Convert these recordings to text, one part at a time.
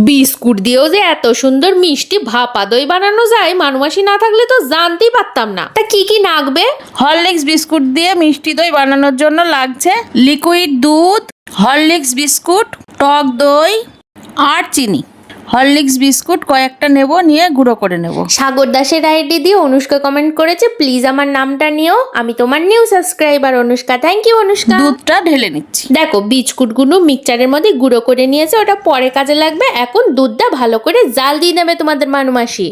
Biscuit দিয়েও যে এত সুন্দর মিষ্টি ভাপা দই বানানো যায়, মানুমাসি না থাকলে তো জানতেই পারতাম না। তা কি কি লাগবে? হরলিক্স বিস্কুট দিয়ে মিষ্টি দই বানানোর জন্য লাগছে লিকুইড দুধ, হরলিক্স বিস্কুট, টক দই আর চিনি। হরলিক্স বিস্কুট কয়েকটা নেব, নিয়ে গুঁড়ো করে নেব। সাগর দাসের আইডি দিয়ে অনুষ্কা কমেন্ট করেছে, প্লিজ আমার নামটা নিও, আমি তোমার new subscriber Anushka. Thank you Anushka. দুধটা ঢেলে নিচ্ছি। দেখো বিস্কুটগুলো মিক্সচারের মধ্যে গুঁড়ো করে নিয়েছে, ওটা পরে কাজে লাগবে। এখন দুধটা ভালো করে জাল দিয়ে নেবে তোমাদের মানুমাসি।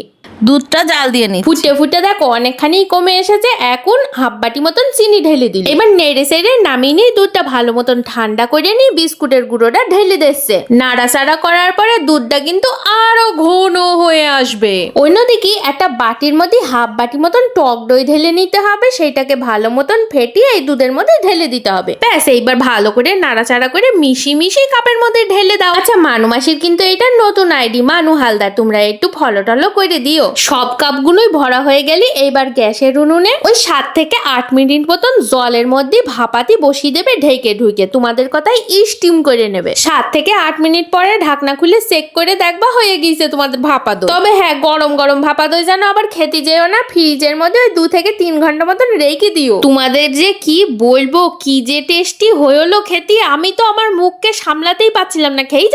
দুধটা জাল দিয়ে নিচ্ছি। ফুটে ফুটে দেখো অনেকখানি কমে এসেছে। এখন হাফ বাটি মতন চিনি ঢেলে দিল। এবার নেড়ে সেড়ে নামিয়ে নিয়ে দুধটা ভালো মতন ঠান্ডা করে নিয়ে বিস্কুটের গুঁড়োটা ঢেলে দিচ্ছে। নাড়াচাড়া করার পরে দুধটা কিন্তু আরো ঘন হয়ে আসবে। অন্যদিকে একটা বাটির মধ্যে হাফ বাটি মতন টক দই ঢেলে নিতে হবে, সেইটাকে ভালো মতন ফেটিয়ে এই দুধের মধ্যে ঢেলে দিতে হবে। ব্যাস, এইবার ভালো করে নাড়াচাড়া করে মিশি কাপের মধ্যে ঢেলে দাও। আচ্ছা, মানুমাসির কিন্তু এটা নতুন আইডি মানু হালদার, তোমরা একটু ফলো টলো করে দিও। সব কাপগুলোই ভরা হয়ে গেলে এইবার গ্যাসের উনুনে ওই 7 থেকে 8 মিনিট মতন জলের মধ্যে ভাপাতি বসিয়ে দেবে ঢেকে ঢুকে। তোমাদের কথাই স্টিম করে নেবে। 7 থেকে 8 মিনিট পরে ঢাকনা খুলে চেক করে দেখবা হয়ে গিয়েছে তোমাদের ভাপা দই। তবে হ্যাঁ, গরম গরম ভাপা দই যেন আবার খেতে যেও না, ফ্রিজের মধ্যে 2 থেকে 3 ঘন্টা মতন রেখে দিও। তোমাদের যে কি বলবো, কি যে টেস্টি হলো খেতে, আমি তো আমার মুখকে সামলাতেই পারছিলাম না। খেয়ে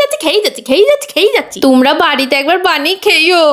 যাচ্ছি। তোমরা বাড়িতে একবার বানিয়ে খেয়েও।